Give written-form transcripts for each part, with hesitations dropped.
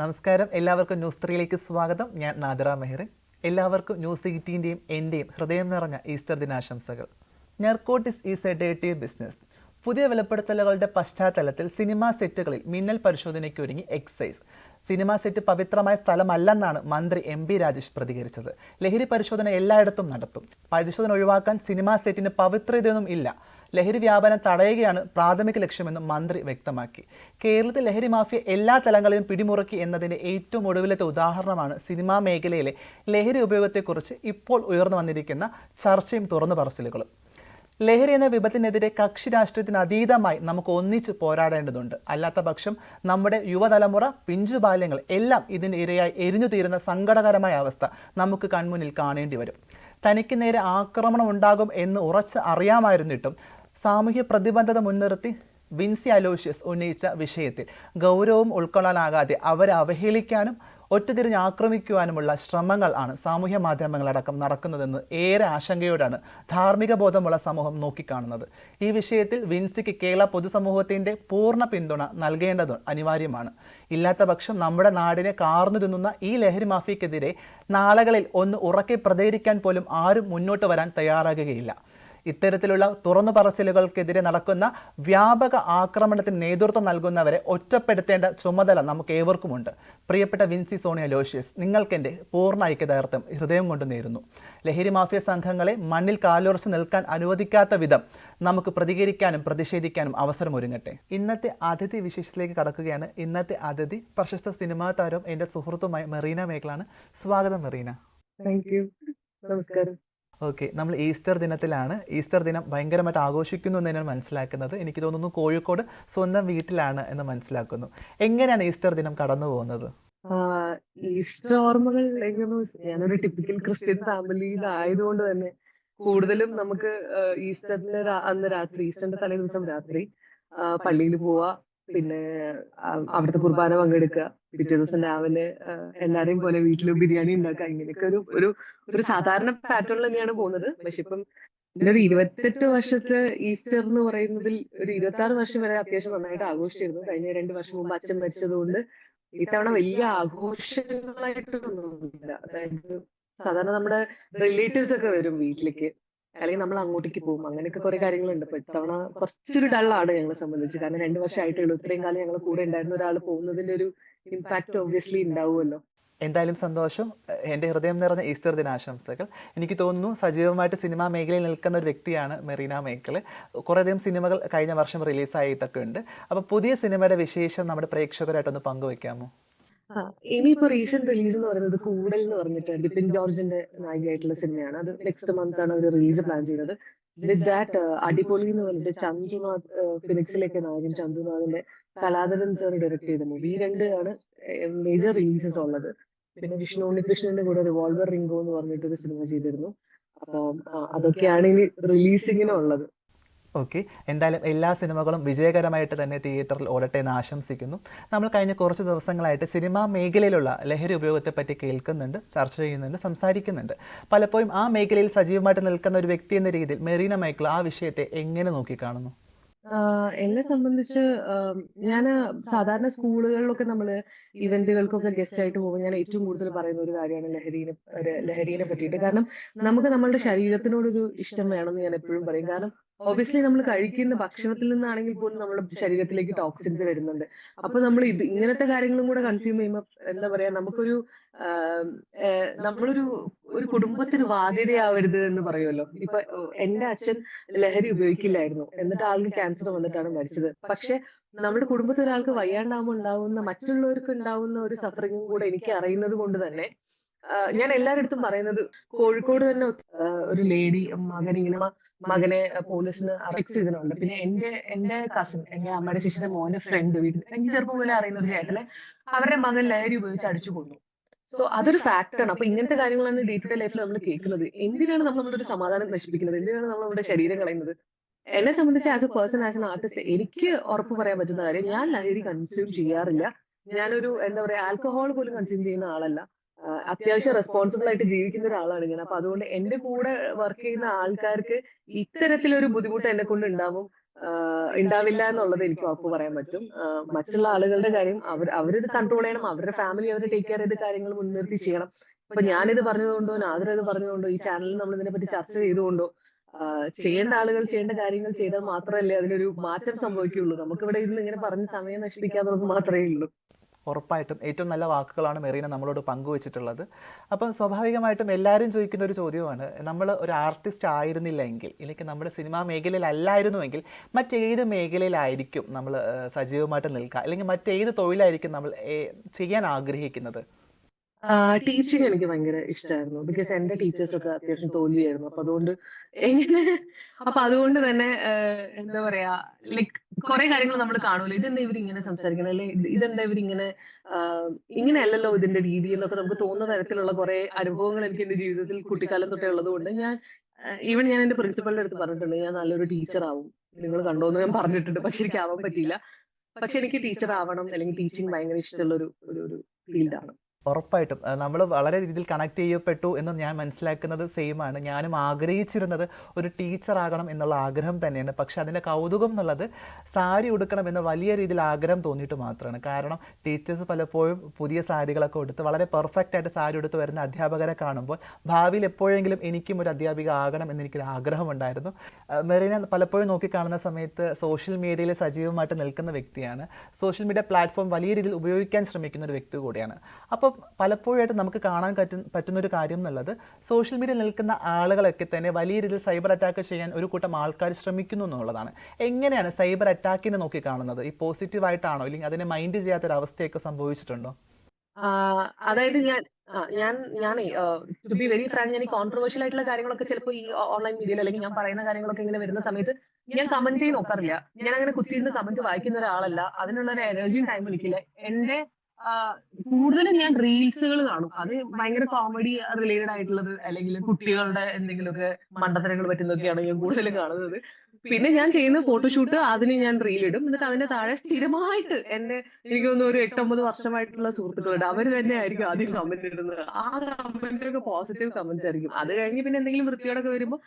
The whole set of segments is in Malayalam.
നമസ്കാരം, എല്ലാവർക്കും ന്യൂസ് 3യിലേക്ക് സ്വാഗതം. ഞാൻ നാദിറ മെഹറിൻ. എല്ലാവർക്കും ന്യൂസ് 18ൻ്റെയും എൻ്റെയും ഹൃദയം നിറഞ്ഞ ഈസ്റ്റർ ദിനാശംസകൾ. Narcotics is a dirty business. പുതിയ വെളിപ്പെടുത്തലുകളുടെ പശ്ചാത്തലത്തിൽ സിനിമാ സെറ്റുകളിൽ മിന്നൽ പരിശോധനയ്ക്ക് ഒരുങ്ങി എക്സൈസ്. സിനിമാ സെറ്റ് പവിത്രമായ സ്ഥലമല്ലെന്നാണ് മന്ത്രി എം.ബി. രാജേഷ് പ്രതികരിച്ചത്. ലഹരി പരിശോധന എല്ലായിടത്തും നടത്തും. പരിശോധന ഒഴിവാക്കാൻ സിനിമാ സെറ്റിന് പവിത്രതയൊന്നും ഇല്ല. ലഹരി വ്യാപനം തടയുകയാണ് പ്രാഥമിക ലക്ഷ്യമെന്നും മന്ത്രി വ്യക്തമാക്കി. കേരളത്തിൽ ലഹരി മാഫിയ എല്ലാ തലങ്ങളിലും പിടിമുറുക്കി എന്നതിൻ്റെ ഏറ്റവും ഒടുവിലത്തെ ഉദാഹരണമാണ് സിനിമാ മേഖലയിലെ ലഹരി ഉപയോഗത്തെക്കുറിച്ച് ഇപ്പോൾ ഉയർന്നു വന്നിരിക്കുന്ന ചർച്ചയും തുറന്നു പറച്ചിലുകളും. ലഹരി എന്ന വിപത്തിനെതിരെ കക്ഷി രാഷ്ട്രീയത്തിന് അതീതമായി നമുക്ക് ഒന്നിച്ച് പോരാടേണ്ടതുണ്ട്. അല്ലാത്ത പക്ഷം നമ്മുടെ യുവതലമുറ, പിഞ്ചുബാല്യങ്ങൾ എല്ലാം ഇതിന് ഇരയായി എരിഞ്ഞു തീരുന്ന സങ്കടകരമായ അവസ്ഥ നമുക്ക് കൺമുന്നിൽ കാണേണ്ടി വരും. തനിക്ക് നേരെ ആക്രമണം ഉണ്ടാകും എന്ന് ഉറച്ച് അറിയാമായിരുന്നിട്ടും സാമൂഹ്യ പ്രതിബദ്ധത മുൻനിർത്തി വിൻസി അലോഷ്യസ് ഉന്നയിച്ച വിഷയത്തിൽ ഗൗരവം ഉൾക്കൊള്ളാനാകാതെ അവരെ അവഹേളിക്കാനും ഒറ്റതിരിഞ്ഞ് ആക്രമിക്കുവാനുമുള്ള ശ്രമങ്ങൾ ആണ് സാമൂഹ്യ മാധ്യമങ്ങളടക്കം നടക്കുന്നതെന്ന് ഏറെ ആശങ്കയോടാണ് ധാർമ്മിക ബോധമുള്ള സമൂഹം നോക്കിക്കാണുന്നത്. ഈ വിഷയത്തിൽ വിൻസിക്ക് കേരള പൊതുസമൂഹത്തിൻ്റെ പൂർണ്ണ പിന്തുണ നൽകേണ്ടത് അനിവാര്യമാണ്. ഇല്ലാത്ത പക്ഷം നമ്മുടെ നാടിനെ കാർന്നു തിന്നുന്ന ഈ ലഹരി മാഫിയക്കെതിരെ നാളുകളിൽ ഒന്ന് ഉറക്കെ പ്രതികരിക്കാൻ പോലും ആരും മുന്നോട്ട് വരാൻ തയ്യാറാകുകയില്ല. ഇത്തരത്തിലുള്ള തുറന്നു പറച്ചിലുകൾക്കെതിരെ നടക്കുന്ന വ്യാപക ആക്രമണത്തിന് നേതൃത്വം നൽകുന്നവരെ ഒറ്റപ്പെടുത്തേണ്ട ചുമതല നമുക്ക് ഏവർക്കുമുണ്ട്. പ്രിയപ്പെട്ട വിൻസി സോണിയ ലോഷ്യസ്, നിങ്ങൾക്കെൻ്റെ പൂർണ്ണ ഐക്യദാർഢ്യം ഹൃദയം കൊണ്ട് നേരുന്നു. ലഹരി മാഫിയ സംഘങ്ങളെ മണ്ണിൽ കാലുറച്ച് നിൽക്കാൻ അനുവദിക്കാത്ത വിധം നമുക്ക് പ്രതികരിക്കാനും പ്രതിഷേധിക്കാനും അവസരമൊരുങ്ങട്ടെ. ഇന്നത്തെ അതിഥി വിശേഷത്തിലേക്ക് കടക്കുകയാണ്. ഇന്നത്തെ അതിഥി പ്രശസ്ത സിനിമാ താരവും എൻ്റെ സുഹൃത്തുമായ മെറീന മേഖലാണ്. സ്വാഗതം മെറീന. Thank you. നമസ്കാരം. ഓക്കെ, നമ്മൾ ഈസ്റ്റർ ദിനത്തിലാണ്. ഈസ്റ്റർ ദിനം ഭയങ്കരമായിട്ട് ആഘോഷിക്കുന്നു എന്ന് തന്നെയാണ് മനസ്സിലാക്കുന്നത്. എനിക്ക് തോന്നുന്നു കോഴിക്കോട് സ്വന്തം വീട്ടിലാണ് എന്ന് മനസ്സിലാക്കുന്നു. എങ്ങനെയാണ് ഈസ്റ്റർ ദിനം കടന്നു പോകുന്നത്? ഈസ്റ്റർ ഓർമ്മകൾ ഞാനൊരു ടിപ്പിക്കൽ ക്രിസ്ത്യൻ ഫാമിലിയിലായതുകൊണ്ട് തന്നെ കൂടുതലും നമുക്ക് ഈസ്റ്ററിന്റെ അന്ന് രാത്രി, ഈസ്റ്ററിന്റെ തലേ ദിവസം രാത്രി പള്ളിയിൽ പോവാ, പിന്നെ അവിടുത്തെ കുർബാന പങ്കെടുക്കുക, പിറ്റേ ദിവസം രാവിലെ എല്ലാരെയും പോലെ വീട്ടിൽ ബിരിയാണി ഉണ്ടാക്കുക, ഇങ്ങനെയൊക്കെ ഒരു ഒരു ഒരു സാധാരണ പാറ്റേണിൽ തന്നെയാണ് പോകുന്നത്. പക്ഷെ ഇപ്പം ഇതിന്റെ ഒരു 28 വർഷത്തെ ഈസ്റ്റർ എന്ന് പറയുന്നതിൽ ഒരു 26 വർഷം വരെ അത്യാവശ്യം നന്നായിട്ട് ആഘോഷിച്ചിരുന്നു. കഴിഞ്ഞ 2 വർഷം മുമ്പ് അച്ഛൻ മരിച്ചതുകൊണ്ട് ഇത്തവണ വലിയ ആഘോഷങ്ങളായിട്ടൊന്നുമില്ല. അതായത് സാധാരണ നമ്മുടെ റിലേറ്റീവ്സ് ഒക്കെ വരും വീട്ടിലേക്ക്, അല്ലെങ്കിൽ നമ്മൾ അങ്ങോട്ടേക്ക് പോകും, അങ്ങനെയൊക്കെ കുറെ കാര്യങ്ങളുണ്ട്. അപ്പൊ ഇത്തവണ കുറച്ചൊരു ഡള്ളാണ് ഞങ്ങളെ സംബന്ധിച്ച്. കാരണം 2 വർഷമായിട്ടേ ഉള്ളൂ. ഇത്രയും കാലം ഞങ്ങൾ കൂടെ ഉണ്ടായിരുന്ന ഒരാൾ പോകുന്നതിന്റെ ഒരു ഇമ്പാക്ട് ഒബ്വിയസ്ലി ഉണ്ടാവുമല്ലോ. എന്തായാലും സന്തോഷം. എൻ്റെ ഹൃദയം നിറഞ്ഞ ഈസ്റ്റർ ദിനാശംസകൾ. എനിക്ക് തോന്നുന്നു സജീവമായിട്ട് സിനിമാ മേഖലയിൽ നിൽക്കുന്ന ഒരു വ്യക്തിയാണ് മെറീന മേക്കിൾ. കുറേയധികം സിനിമകൾ കഴിഞ്ഞ വർഷം റിലീസായിട്ടൊക്കെ ഉണ്ട്. അപ്പോൾ പുതിയ സിനിമയുടെ വിശേഷം നമ്മുടെ പ്രേക്ഷകരായിട്ടൊന്ന് പങ്കുവെക്കാമോ? ഇനിയിപ്പോ റീസെന്റ് റിലീസ് എന്ന് പറയുന്നത് കൂടൽ എന്ന് പറഞ്ഞിട്ട് ബിപിൻ ജോർജിന്റെ നായികയായിട്ടുള്ള സിനിമയാണ്. അത് നെക്സ്റ്റ് മന്ത് ആണ് അവർ റിലീസ് പ്ലാൻ ചെയ്യുന്നത്. വിത്ത് ദാറ്റ് അടിപൊളി എന്ന് പറഞ്ഞിട്ട് ചന്തുനാഥ്, ഫിനിക്സിലേക്ക് നായകൻ ചന്തുനാഥിന്റെ കലാധരൻ സാർ ഡയറക്ട് ചെയ്ത മൂവി. ഈ രണ്ട് ആണ് മേജർ റിലീസസ് ഉള്ളത്. പിന്നെ വിഷ്ണു ഉണ്ണികൃഷ്ണന്റെ കൂടെ റിവോൾവർ റിംഗോ എന്ന് പറഞ്ഞിട്ട് ഒരു സിനിമ ചെയ്തിരുന്നു. അപ്പൊ അതൊക്കെയാണ് ഇനി റിലീസിങ്ങിനുള്ളത്. ഓക്കെ, എന്തായാലും എല്ലാ സിനിമകളും വിജയകരമായിട്ട് തന്നെ തിയേറ്ററിൽ ഓടട്ടെ എന്ന് ആശംസിക്കുന്നു. നമ്മൾ കഴിഞ്ഞ കുറച്ച് ദിവസങ്ങളായിട്ട് സിനിമാ മേഖലയിലുള്ള ലഹരി ഉപയോഗത്തെപ്പറ്റി കേൾക്കുന്നുണ്ട്, ചർച്ച ചെയ്യുന്നുണ്ട്, സംസാരിക്കുന്നുണ്ട്. പലപ്പോഴും ആ മേഖലയിൽ സജീവമായിട്ട് നിൽക്കുന്ന ഒരു വ്യക്തി എന്ന രീതിയിൽ മെറീന മൈക്കിൾ ആ വിഷയത്തെ എങ്ങനെ നോക്കിക്കാണുന്നു? എന്നെ സംബന്ധിച്ച് ഞാൻ സാധാരണ സ്കൂളുകളിലൊക്കെ നമ്മള് ഇവന്റുകൾക്കൊക്കെ ഗസ്റ്റ് ആയിട്ട് പോകുമ്പോൾ ഞാൻ ഏറ്റവും കൂടുതൽ പറയുന്ന ഒരു കാര്യമാണ് ലഹരിനെ പറ്റിയിട്ട്. കാരണം നമുക്ക് നമ്മളുടെ ശരീരത്തിനോടൊരു ഇഷ്ടം വേണമെന്ന് ഞാൻ എപ്പോഴും പറയും. കാരണം ഒബിയസ്ലി നമ്മൾ കഴിക്കുന്ന ഭക്ഷണത്തിൽ നിന്നാണെങ്കിൽ പോലും നമ്മുടെ ശരീരത്തിലേക്ക് ടോക്സിൻസ് വരുന്നുണ്ട്. അപ്പൊ നമ്മൾ ഇങ്ങനത്തെ കാര്യങ്ങളും കൂടെ കൺസ്യൂം ചെയ്യുമ്പോൾ എന്താ പറയാ, നമുക്കൊരു നമ്മളൊരു ഒരു കുടുംബത്തിന് ബാധ്യതയാവരുത് എന്ന് പറയുമല്ലോ. ഇപ്പൊ എന്റെ അച്ഛൻ ലഹരി ഉപയോഗിക്കില്ലായിരുന്നു, എന്നിട്ട് ആൾക്ക് ക്യാൻസർ വന്നിട്ടാണ് മരിച്ചത്. പക്ഷെ നമ്മുടെ കുടുംബത്തിൽ ഒരാൾക്ക് വയ്യാണ്ടാവുമ്പോൾ ഉണ്ടാവുന്ന, മറ്റുള്ളവർക്ക് ഉണ്ടാവുന്ന ഒരു സഫറിങ്ങും കൂടെ എനിക്ക് അറിയുന്നത് കൊണ്ട് തന്നെ ഞാൻ എല്ലാവരുടെ അടുത്തും പറയുന്നത്, കോഴിക്കോട് തന്നെ ഒരു ലേഡി മകനെ പോലീസിന് അറസ്റ്റ് ചെയ്തിട്ടുണ്ട്. പിന്നെ എന്റെ കസിൻ, എന്റെ അമ്മയുടെ ചേച്ചിയുടെ മോന്റെ ഫ്രണ്ട്, വീട്ടിൽ എനിക്ക് ചെറുപ്പം പോലെ അറിയുന്ന ഒരു ചേട്ടനെ അവരുടെ മകൻ ലഹരി ഉപയോഗിച്ച് അടിച്ചു കൊന്നു. സോ അതൊരു ഫാക്ടാണ്. അപ്പൊ ഇങ്ങനത്തെ കാര്യങ്ങളാണ് ഡേ ടു ഡേ ലൈഫിൽ നമ്മൾ കേൾക്കുന്നത്. എന്തിനാണ് നമ്മൾ നമ്മുടെ ഒരു സമാധാനം നശിപ്പിക്കുന്നത്? എന്തിനാണ് നമ്മൾ നമ്മുടെ ശരീരം കളയുന്നത്? എന്നെ സംബന്ധിച്ച് as a person, as an artist, എനിക്ക് ഉറപ്പ് പറയാൻ പറ്റുന്ന കാര്യം, ഞാൻ ലഹരി കൺസ്യൂം ചെയ്യാറില്ല. ഞാനൊരു എന്താ പറയാ, ആൽക്കഹോൾ പോലും കൺസ്യൂം ചെയ്യുന്ന ആളല്ല. അത്യാവശ്യം റെസ്പോൺസിബിൾ ആയിട്ട് ജീവിക്കുന്ന ഒരാളാണ് ഞാൻ. അപ്പൊ അതുകൊണ്ട് എന്റെ കൂടെ വർക്ക് ചെയ്യുന്ന ആൾക്കാർക്ക് ഇത്തരത്തിലൊരു ബുദ്ധിമുട്ട് എന്നെ കൊണ്ട് ഉണ്ടാവും. ഉണ്ടാവില്ല എന്നുള്ളത് എനിക്ക് ഉറപ്പ് പറയാൻ പറ്റും. മറ്റുള്ള ആളുകളുടെ കാര്യം അവരിത് കൺട്രോൾ ചെയ്യണം. അവരുടെ ഫാമിലി അവരെ ടേക്ക് കെയർ ചെയ്ത് കാര്യങ്ങൾ മുൻനിർത്തി ചെയ്യണം. ഇപ്പൊ ഞാനിത് പറഞ്ഞതുകൊണ്ടോ നാദിറ ഇത് പറഞ്ഞതുകൊണ്ടോ ഈ ചാനലിൽ നമ്മൾ ഇതിനെപ്പറ്റി ചർച്ച ചെയ്തുകൊണ്ടോ ചെയ്യേണ്ട ആളുകൾ ചെയ്യേണ്ട കാര്യങ്ങൾ ചെയ്താൽ മാത്രമല്ലേ അതിനൊരു മാറ്റം സംഭവിക്കുകയുള്ളൂ. നമുക്കിവിടെ ഇരുന്ന് ഇങ്ങനെ പറഞ്ഞ് സമയം നശിപ്പിക്കാന്നുള്ളത് മാത്രമേ ഉള്ളൂ. ഉറപ്പായിട്ടും ഏറ്റവും നല്ല വാക്കുകളാണ് മെറീന നമ്മളോട് പങ്കുവച്ചിട്ടുള്ളത്. അപ്പം സ്വാഭാവികമായിട്ടും എല്ലാവരും ചോദിക്കുന്ന ഒരു ചോദ്യമാണ്, നമ്മൾ ഒരു ആർട്ടിസ്റ്റ് ആയിരുന്നില്ലെങ്കിൽ ഇല്ലെങ്കിൽ നമ്മുടെ സിനിമാ മേഖലയിലല്ലായിരുന്നുവെങ്കിൽ മറ്റേത് മേഖലയിലായിരിക്കും നമ്മൾ സജീവമായിട്ട് നിൽക്കുക, അല്ലെങ്കിൽ മറ്റേത് തൊഴിലായിരിക്കും നമ്മൾ ചെയ്യാൻ ആഗ്രഹിക്കുന്നത്? ടീച്ചിങ് എനിക്ക് ഭയങ്കര ഇഷ്ടമായിരുന്നു. ബിക്കോസ് എന്റെ ടീച്ചേഴ്സ് ഒക്കെ അത്യാവശ്യം തോൽവിയായിരുന്നു. എങ്ങനെ അതുകൊണ്ട് തന്നെ എന്താ പറയാ, ലൈക് കുറെ കാര്യങ്ങൾ നമ്മൾ കാണൂല്ലോ. ഇതെന്താ ഇവരിങ്ങനെ സംസാരിക്കണം, അല്ലെ ഇതെന്താ ഇവരിങ്ങനെ ഇങ്ങനെയല്ലല്ലോ ഇതിന്റെ രീതി എന്നൊക്കെ നമുക്ക് തോന്നുന്ന തരത്തിലുള്ള കുറെ അനുഭവങ്ങൾ എനിക്ക് എന്റെ ജീവിതത്തിൽ കുട്ടിക്കാലം തൊട്ടേ ഉള്ളത് കൊണ്ട് ഞാൻ എന്റെ പ്രിൻസിപ്പളിന്റെ അടുത്ത് പറഞ്ഞിട്ടുണ്ട്, ഞാൻ നല്ലൊരു ടീച്ചർ ആവും, നിങ്ങൾ കണ്ടോന്ന് ഞാൻ പറഞ്ഞിട്ടുണ്ട്. പക്ഷെ എനിക്ക് ആവാൻ പറ്റിയില്ല. പക്ഷെ എനിക്ക് ടീച്ചർ ആവണം, അല്ലെങ്കിൽ ടീച്ചിങ് ഭയങ്കര ഇഷ്ടമുള്ള ഒരു ഫീൽഡാണ്. ഉറപ്പായിട്ടും നമ്മൾ വളരെ രീതിയിൽ കണക്ട് ചെയ്യപ്പെട്ടു എന്ന് ഞാൻ മനസ്സിലാക്കുന്നത് സെയിം ആണ്. ഞാനും ആഗ്രഹിച്ചിരുന്നത് ഒരു ടീച്ചർ ആകണം എന്നുള്ള ആഗ്രഹം തന്നെയാണ്. പക്ഷെ അതിൻ്റെ കൗതുകം എന്നുള്ളത് സാരി ഉടുക്കണം എന്ന വലിയ രീതിയിൽ ആഗ്രഹം തോന്നിയിട്ട് മാത്രമാണ്. കാരണം ടീച്ചേഴ്സ് പലപ്പോഴും പുതിയ സാരികളൊക്കെ ഉടുത്ത് വളരെ പെർഫെക്റ്റ് ആയിട്ട് സാരി ഉടുത്ത് വരുന്ന അധ്യാപകരെ കാണുമ്പോൾ ഭാവിയിൽ എപ്പോഴെങ്കിലും എനിക്കും ഒരു അധ്യാപിക ആകണം എന്നെനിക്കൊരു ആഗ്രഹമുണ്ടായിരുന്നു. മെറീന പലപ്പോഴും നോക്കിക്കാണുന്ന സമയത്ത് സോഷ്യൽ മീഡിയയിൽ സജീവമായിട്ട് നിൽക്കുന്ന വ്യക്തിയാണ്. സോഷ്യൽ മീഡിയ പ്ലാറ്റ്ഫോം വലിയ രീതിയിൽ ഉപയോഗിക്കാൻ ശ്രമിക്കുന്ന ഒരു വ്യക്തി കൂടിയാണ്. അപ്പോൾ പലപ്പോഴായിട്ട് നമുക്ക് കാണാൻ പറ്റുന്നൊരു കാര്യം എന്നുള്ളത്, സോഷ്യൽ മീഡിയയിൽ നിൽക്കുന്ന ആളുകളൊക്കെ തന്നെ വലിയ രീതിയിൽ സൈബർ അറ്റാക്ക് ചെയ്യാൻ ഒരു കൂട്ടം ആൾക്കാർ ശ്രമിക്കുന്നു എന്നുള്ളതാണ്. എങ്ങനെയാണ് സൈബർ അറ്റാക്കിനെ നോക്കി കാണുന്നത്? ഈ പോസിറ്റീവായിട്ടാണോ, അല്ലെങ്കിൽ അതിനെ മൈൻഡ് ചെയ്യാത്തൊരവസ്ഥയൊക്കെ സംഭവിച്ചിട്ടുണ്ടോ? അതായത് ഞാനേ ടു ബി വെരി ഫ്രാങ്ക്, ഞാൻ ഈ കോൺട്രവേഴ്ഷ്യൽ ആയിട്ടുള്ള കാര്യങ്ങളൊക്കെ ചിലപ്പോൾ ഈ ഓൺലൈൻ മീഡിയയിൽ അല്ലെങ്കിൽ ഞാൻ പറയുന്ന കാര്യങ്ങളൊക്കെ ഇങ്ങനെ വരുന്ന സമയത്ത് ഞാൻ കമന്റ് ചെയ്ത് നോക്കാറില്ല. ഞാൻ അങ്ങനെ കുത്തിയിരുന്ന് കമന്റ് വായിക്കുന്ന ഒരാളല്ല. അതിനുള്ള ഒരു എനർജിയും ടൈം എനിക്കില്ല. എന്റെ കൂടുതലും ഞാൻ റീൽസുകൾ കാണും. അത് ഭയങ്കര കോമഡി റിലേറ്റഡ് ആയിട്ടുള്ളത്, അല്ലെങ്കിൽ കുട്ടികളുടെ എന്തെങ്കിലുമൊക്കെ മണ്ടത്തരങ്ങൾ പറ്റുന്നതൊക്കെയാണ് ഞാൻ കൂടുതലും കാണുന്നത്. പിന്നെ ഞാൻ ചെയ്യുന്ന ഫോട്ടോഷൂട്ട്, അതിന് ഞാൻ റീൽ ഇടും. എന്നിട്ട് അതിന്റെ താഴെ സ്ഥിരമായിട്ട് എനിക്ക് തോന്നുന്നു ഒരു 8-9 വർഷമായിട്ടുള്ള സുഹൃത്തുക്കളുണ്ട്. അവര് തന്നെ ആയിരിക്കും ആദ്യം കമന്റ് ഇടുന്നത്. ആ കമന്റ് ഒക്കെ പോസിറ്റീവ് കമന്റ്സ് ആയിരിക്കും. അത് കഴിഞ്ഞ് പിന്നെ എന്തെങ്കിലും വൃത്തിയോടൊക്കെ വരുമ്പോൾ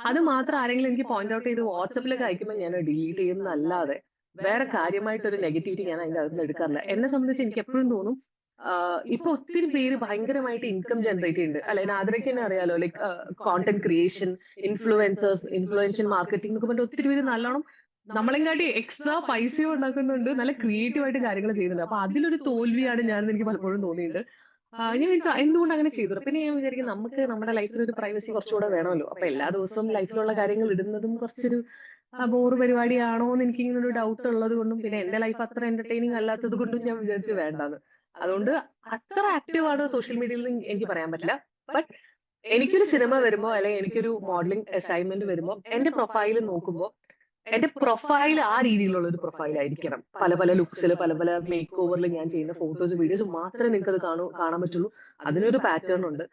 അത് മാത്രം ആരെങ്കിലും എനിക്ക് പോയിന്റ് ഔട്ട് ചെയ്ത് വാട്സപ്പിലൊക്കെ അയക്കുമ്പോൾ ഞാൻ ഡിലീറ്റ് ചെയ്യുന്നതല്ലാതെ വേറെ കാര്യമായിട്ടൊരു നെഗറ്റിവിറ്റി ഞാൻ അതിന്റെ അകത്ത് എടുക്കാറില്ല. എന്നെ സംബന്ധിച്ച് എനിക്ക് എപ്പോഴും തോന്നും, ഇപ്പൊ ഒത്തിരി പേര് ഭയങ്കരമായിട്ട് ഇൻകം ജനറേറ്റ് ചെയ്യുന്നുണ്ട് അല്ലെ. ആദ്യമൊക്കെ തന്നെ അറിയാലോ, like content creation, influential marketing എന്നൊക്കെ പറഞ്ഞിട്ട് ഒത്തിരി പേര് നല്ലോണം നമ്മളെക്കാട്ടി എക്സ്ട്രാ പൈസയും ഉണ്ടാക്കുന്നുണ്ട്, നല്ല ക്രിയേറ്റീവ് ആയിട്ട് കാര്യങ്ങൾ ചെയ്യുന്നുണ്ട്. അപ്പൊ അതിലൊരു തോൽവിയാണ് ഞാനെന്ന് എനിക്ക് പലപ്പോഴും തോന്നിയിട്ടുണ്ട്. എന്തുകൊണ്ട് അങ്ങനെ ചെയ്തു. പിന്നെ ഞാൻ വിചാരിക്കും, നമുക്ക് നമ്മുടെ ലൈഫിൽ ഒരു പ്രൈവസി കുറച്ചുകൂടെ വേണമല്ലോ. അപ്പൊ എല്ലാ ദിവസവും ലൈഫിലുള്ള കാര്യങ്ങൾ ഇടുന്നതും കുറച്ചൊരു ബോറ് പരിപാടിയാണോ എന്ന് എനിക്ക് ഇങ്ങനെ ഒരു ഡൗട്ട് ഉള്ളത് കൊണ്ടും, പിന്നെ എന്റെ ലൈഫ് അത്ര എന്റർടൈനിങ് അല്ലാത്തത് കൊണ്ടും ഞാൻ വിചാരിച്ചു വേണ്ടാന്ന്. അതുകൊണ്ട് അത്ര ആക്റ്റീവ് ആണ് സോഷ്യൽ മീഡിയയിൽ എനിക്ക് പറയാൻ പറ്റില്ല. ബട്ട് എനിക്കൊരു സിനിമ വരുമ്പോ, അല്ലെങ്കിൽ എനിക്കൊരു മോഡലിംഗ് അസൈൻമെന്റ് വരുമ്പോ, എന്റെ പ്രൊഫൈൽ നോക്കുമ്പോ എന്റെ പ്രൊഫൈൽ ആ രീതിയിലുള്ള ഒരു പ്രൊഫൈൽ ആയിരിക്കണം. പല പല ലുക്സിൽ, പല പല മേക്ക് ഓവറിൽ ഞാൻ ചെയ്യുന്ന ഫോട്ടോസ് വീഡിയോസ് മാത്രമേ നിങ്ങൾക്ക് അത് കാണാൻ പറ്റുള്ളൂ. അതിനൊരു പാറ്റേൺ ഉണ്ട്.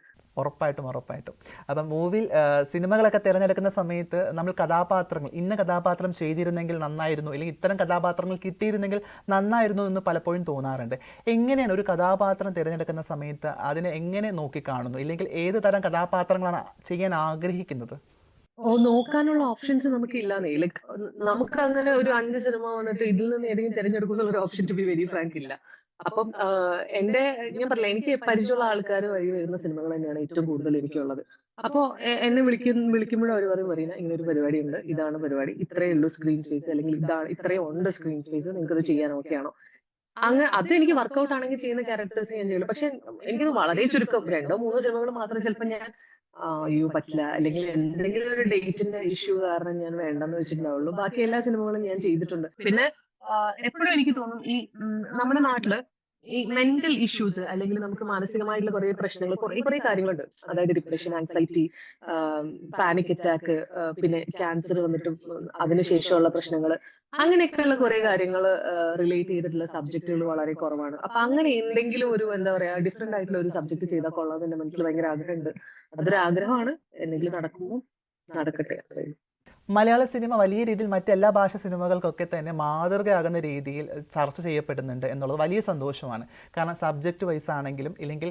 ഉറപ്പായിട്ടും. അപ്പം മൂവിയിൽ സിനിമകളൊക്കെ തിരഞ്ഞെടുക്കുന്ന സമയത്ത് നമ്മൾ കഥാപാത്രങ്ങൾ, ഇന്ന കഥാപാത്രം ചെയ്തിരുന്നെങ്കിൽ നന്നായിരുന്നു, അല്ലെങ്കിൽ ഇത്തരം കഥാപാത്രങ്ങൾ കിട്ടിയിരുന്നെങ്കിൽ നന്നായിരുന്നു എന്ന് പലപ്പോഴും തോന്നാറുണ്ട്. എങ്ങനെയാണ് ഒരു കഥാപാത്രം തിരഞ്ഞെടുക്കുന്ന സമയത്ത് അതിനെ എങ്ങനെ നോക്കിക്കാണുന്നു, ഇല്ലെങ്കിൽ ഏത് തരം കഥാപാത്രങ്ങളാണ് ചെയ്യാൻ ആഗ്രഹിക്കുന്നത്? നോക്കാനുള്ള ഓപ്ഷൻസ് നമുക്ക് ഇല്ലാന്നേ. ലൈക് നമുക്ക് അങ്ങനെ ഒരു 5 സിനിമ വന്നിട്ട് ഇതിൽ നിന്ന് ഏതെങ്കിലും തിരഞ്ഞെടുക്കുന്ന ഒരു option to be very frank ഇല്ല. അപ്പം ഞാൻ പറഞ്ഞില്ല, എനിക്ക് പരിചയമുള്ള ആൾക്കാർ വഴി വരുന്ന സിനിമകൾ തന്നെയാണ് ഏറ്റവും കൂടുതൽ എനിക്കുള്ളത്. അപ്പോ എന്നെ വിളിക്കുമ്പോഴും അവർ പറയും, "മറീന, ഇങ്ങനെ ഒരു പരിപാടി ഉണ്ട്, ഇതാണ് പരിപാടി, ഇത്രയേ ഉള്ളൂ സ്ക്രീൻ സ്പേസ്, അല്ലെങ്കിൽ ഇത്രയും ഉണ്ട് സ്ക്രീൻ സ്പേസ്, നിങ്ങൾക്ക് ഇത് ചെയ്യാൻ ഓക്കെ ആണോ?" അത് എനിക്ക് വർക്ക്ഔട്ട് ആണെങ്കിൽ ചെയ്യുന്ന ക്യാരക്ടേഴ്സ് ഞാൻ ചെയ്യുള്ളൂ. പക്ഷെ എനിക്കത് വളരെ ചുരുക്കം 2-3 സിനിമകൾ മാത്രം ചിലപ്പോൾ ഞാൻ അയ്യോ പറ്റില്ല, അല്ലെങ്കിൽ എന്തെങ്കിലും ഒരു ഡേറ്റിന്റെ ഇഷ്യൂ കാരണം ഞാൻ വേണ്ടെന്ന് വെച്ചിട്ടുണ്ടാവുള്ളൂ. ബാക്കി എല്ലാ സിനിമകളും ഞാൻ ചെയ്തിട്ടുണ്ട്. പിന്നെ എപ്പോഴും എനിക്ക് തോന്നും, ഈ നമ്മുടെ നാട്ടില് ഈ മെന്റൽ ഇഷ്യൂസ്, അല്ലെങ്കിൽ നമുക്ക് മാനസികമായിട്ടുള്ള കുറെ പ്രശ്നങ്ങൾ, കുറെ കാര്യങ്ങളുണ്ട്. അതായത് ഡിപ്രഷൻ, ആൻസൈറ്റി, പാനിക് അറ്റാക്ക്, പിന്നെ ക്യാൻസർ വന്നിട്ടും അതിനുശേഷമുള്ള പ്രശ്നങ്ങൾ, അങ്ങനെയൊക്കെയുള്ള കുറെ കാര്യങ്ങൾ റിലേറ്റ് ചെയ്തിട്ടുള്ള സബ്ജക്റ്റുകൾ വളരെ കുറവാണ്. അപ്പൊ അങ്ങനെ എന്തെങ്കിലും ഒരു എന്താ പറയാ ഡിഫറെന്റ് ആയിട്ടുള്ള ഒരു സബ്ജക്ട് ചെയ്താൽ കൊള്ളാം എന്ന് എന്റെ മനസ്സിൽ ഭയങ്കര ആഗ്രഹമുണ്ട്. അതൊരു ആഗ്രഹമാണ്. എന്തെങ്കിലും നടക്കുമ്പോൾ നടക്കട്ടെ. മലയാള സിനിമ വലിയ രീതിയിൽ മറ്റെല്ലാ ഭാഷ സിനിമകൾക്കൊക്കെ തന്നെ മാതൃകയാകുന്ന രീതിയിൽ ചർച്ച ചെയ്യപ്പെടുന്നുണ്ട് എന്നുള്ളത് വലിയ സന്തോഷമാണ്. കാരണം സബ്ജക്റ്റ് വൈസ് ആണെങ്കിലും ഇല്ലെങ്കിൽ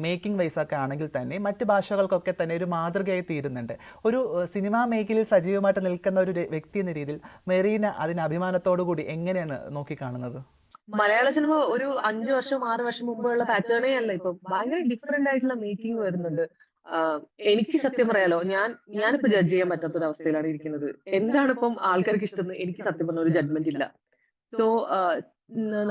മേക്കിംഗ് വൈസ് ഒക്കെ ആണെങ്കിൽ തന്നെ മറ്റ് ഭാഷകൾക്കൊക്കെ തന്നെ ഒരു മാതൃകയായി തീരുന്നുണ്ട്. ഒരു സിനിമാ മേഖലയിൽ സജീവമായിട്ട് നിൽക്കുന്ന ഒരു വ്യക്തി എന്ന രീതിയിൽ മെറീന അതിന് അഭിമാനത്തോടു കൂടി എങ്ങനെയാണ് നോക്കിക്കാണുന്നത്? മലയാള സിനിമ ഒരു 5 വർഷം 6 വർഷം മുമ്പുള്ള പാറ്റേണേ അല്ല ഇപ്പൊ. ഭയങ്കര ഡിഫറെന്റ് ആയിട്ടുള്ള മേക്കിംഗ് വരുന്നുണ്ട്. ആഹ് എനിക്ക് സത്യം പറയാലോ, ഞാനിപ്പോ ജഡ്ജ് ചെയ്യാൻ പറ്റാത്തൊരു അവസ്ഥയിലാണ് ഇരിക്കുന്നത്. എന്താണ് ഇപ്പം ആൾക്കാർക്ക് ഇഷ്ടം എന്ന് എനിക്ക് സത്യം പറഞ്ഞ ഒരു ജഡ്ജ്മെന്റ് ഇല്ല. സോ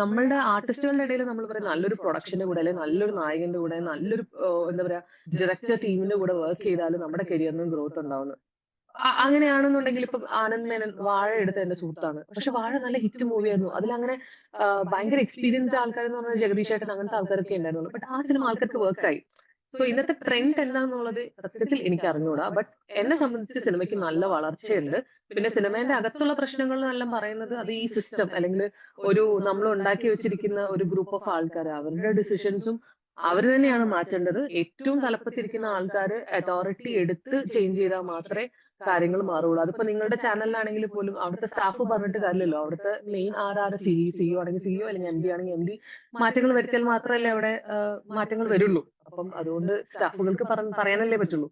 നമ്മളുടെ ആർട്ടിസ്റ്റുകളുടെ ഇടയിൽ നമ്മൾ പറയും നല്ലൊരു പ്രൊഡക്ഷന്റെ കൂടെ അല്ലെങ്കിൽ നല്ലൊരു നായകന്റെ കൂടെ നല്ലൊരു എന്താ പറയാ ഡയറക്ടർ ടീമിന്റെ കൂടെ വർക്ക് ചെയ്താൽ നമ്മുടെ കരിയറിനും ഗ്രോത്ത് ഉണ്ടാവുന്നു. അങ്ങനെയാണെന്നുണ്ടെങ്കിൽ ഇപ്പൊ ആനന്ദ് മേനൻ വാഴ എടുത്ത എന്റെ സുഹൃത്താണ്. പക്ഷെ വാഴ നല്ല ഹിറ്റ് മൂവിയായിരുന്നു. അതിലങ്ങനെ ഭയങ്കര എക്സ്പീരിയൻസ്ഡ് ആൾക്കാർ എന്ന് പറഞ്ഞാൽ ജഗദീഷ് ചേട്ടൻ അങ്ങനത്തെ ആൾക്കാരൊക്കെ ഉണ്ടായിരുന്നുള്ളൂ. ബട്ട് ആ സിനിമ ആൾക്കാർക്ക് വർക്കായി. സോ ഇന്നത്തെ ട്രെൻഡ് എന്താന്നുള്ളത് സത്യത്തിൽ എനിക്ക് അറിഞ്ഞുകൂടാ. ബട്ട് എന്നെ സംബന്ധിച്ച് സിനിമയ്ക്ക് നല്ല വളർച്ചയുണ്ട്. പിന്നെ സിനിമേന്റെ അകത്തുള്ള പ്രശ്നങ്ങൾ എന്നെല്ലാം പറയുന്നത് അത് ഈ സിസ്റ്റം അല്ലെങ്കിൽ ഒരു നമ്മൾ ഉണ്ടാക്കി വെച്ചിരിക്കുന്ന ഒരു ഗ്രൂപ്പ് ഓഫ് ആൾക്കാർ അവരുടെ ഡിസിഷൻസും അവർ തന്നെയാണ് മാറ്റേണ്ടത്. ഏറ്റവും തലപ്പത്തിരിക്കുന്ന ആൾക്കാർ അതോറിറ്റി എടുത്ത് ചേഞ്ച് ചെയ്താൽ മാത്രമേ കാര്യങ്ങൾ മാറുള്ളൂ. അതിപ്പോ നിങ്ങളുടെ ചാനലിലാണെങ്കിൽ പോലും അവിടുത്തെ സ്റ്റാഫ് പറഞ്ഞിട്ട് കാര്യമില്ലല്ലോ. അവിടുത്തെ മെയിൻ ആരാണ് സിഇഒ ആണെങ്കിൽ സിഇഒ അല്ലെങ്കിൽ എംഡി ആണെങ്കിൽ എംഡി മാറ്റങ്ങൾ വരുത്തിയാൽ മാത്രമല്ലേ അവിടെ മാറ്റങ്ങൾ വരുള്ളൂ. അപ്പം അതുകൊണ്ട് സ്റ്റാഫുകൾക്ക് പറയാനല്ലേ പറ്റുള്ളൂ.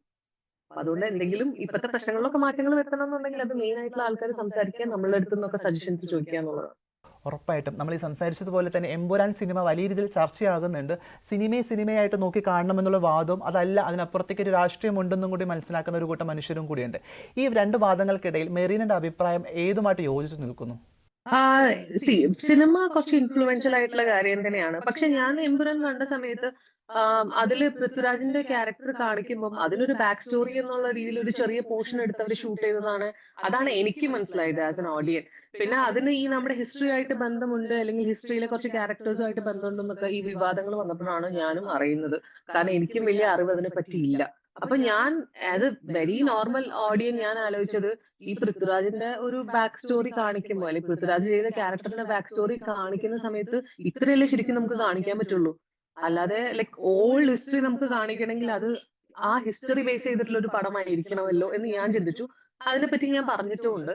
അപ്പൊ അതുകൊണ്ട് എന്തെങ്കിലും ഇപ്പോഴത്തെ പ്രശ്നങ്ങളിലൊക്കെ മാറ്റങ്ങൾ വരുത്തണം എന്നുണ്ടെങ്കിൽ അത് മെയിൻ ആയിട്ടുള്ള ആൾക്കാർ സംസാരിക്കാൻ നമ്മളുടെ അടുത്ത് നിന്നൊക്കെ സജഷൻസ് ചോദിക്കുക എന്നുള്ളതാണ്. ഉറപ്പായിട്ടും നമ്മൾ ഈ സംസാരിച്ചതുപോലെ തന്നെ എമ്പുരാൻ സിനിമ വലിയ രീതിയിൽ ചർച്ചയാകുന്നുണ്ട്. സിനിമയായിട്ട് നോക്കി കാണണമെന്നുള്ള വാദവും അതല്ല അതിനപ്പുറത്തേക്ക് ഒരു രാഷ്ട്രീയം ഉണ്ടെന്നും കൂടി മനസ്സിലാക്കുന്ന ഒരു കൂട്ടം മനുഷ്യരും കൂടിയുണ്ട്. ഈ രണ്ട് വാദങ്ങൾക്കിടയിൽ മെറീനയുടെ അഭിപ്രായം ഏതുമായിട്ട് യോജിച്ചു നിൽക്കുന്നു? സിനിമ കുറച്ച് ഇൻഫ്ലുവൻഷ്യൽ ആയിട്ടുള്ള കാര്യം തന്നെയാണ്. പക്ഷെ ഞാൻ എമ്പുരാൻ കണ്ട സമയത്ത് അതില് പൃഥ്വിരാജിന്റെ ക്യാരക്ടർ കാണിക്കുമ്പോൾ അതിനൊരു ബാക്ക് സ്റ്റോറി എന്നുള്ള രീതിയിൽ ഒരു ചെറിയ പോർഷൻ എടുത്ത് അവർ ഷൂട്ട് ചെയ്തതാണ്. അതാണ് എനിക്ക് മനസ്സിലായത് ആസ് എൻ ഓഡിയൻ. പിന്നെ അതിന് ഈ നമ്മുടെ ഹിസ്റ്ററി ആയിട്ട് ബന്ധമുണ്ട് അല്ലെങ്കിൽ ഹിസ്റ്ററിയിലെ കുറച്ച് ക്യാരക്ടേഴ്സുമായിട്ട് ബന്ധമുണ്ടെന്നൊക്കെ ഈ വിവാദങ്ങൾ വന്നപ്പോഴാണ് ഞാനും അറിയുന്നത്. കാരണം എനിക്കും വലിയ അറിവ് അതിനെ പറ്റിയില്ല. അപ്പൊ ഞാൻ ആസ് എ വെരി നോർമൽ ഓഡിയൻ ഞാൻ ആലോചിച്ചത് ഈ പൃഥ്വിരാജിന്റെ ഒരു ബാക്ക് സ്റ്റോറി കാണിക്കുമ്പോൾ അല്ലെങ്കിൽ പൃഥ്വിരാജ് ചെയ്ത ക്യാരക്ടറിന്റെ ബാക്ക് സ്റ്റോറി കാണിക്കുന്ന സമയത്ത് ഇത്രയല്ലേ ശരിക്കും നമുക്ക് കാണിക്കാൻ പറ്റുള്ളൂ. അല്ലാതെ ലൈക് ഓൾഡ് ഹിസ്റ്ററി നമുക്ക് കാണിക്കണമെങ്കിൽ അത് ആ ഹിസ്റ്ററി ബേസ് ചെയ്തിട്ടുള്ള ഒരു പടമായിരിക്കണമല്ലോ എന്ന് ഞാൻ ചിന്തിച്ചു. അതിനെപ്പറ്റി ഞാൻ പറഞ്ഞിട്ടുമുണ്ട്.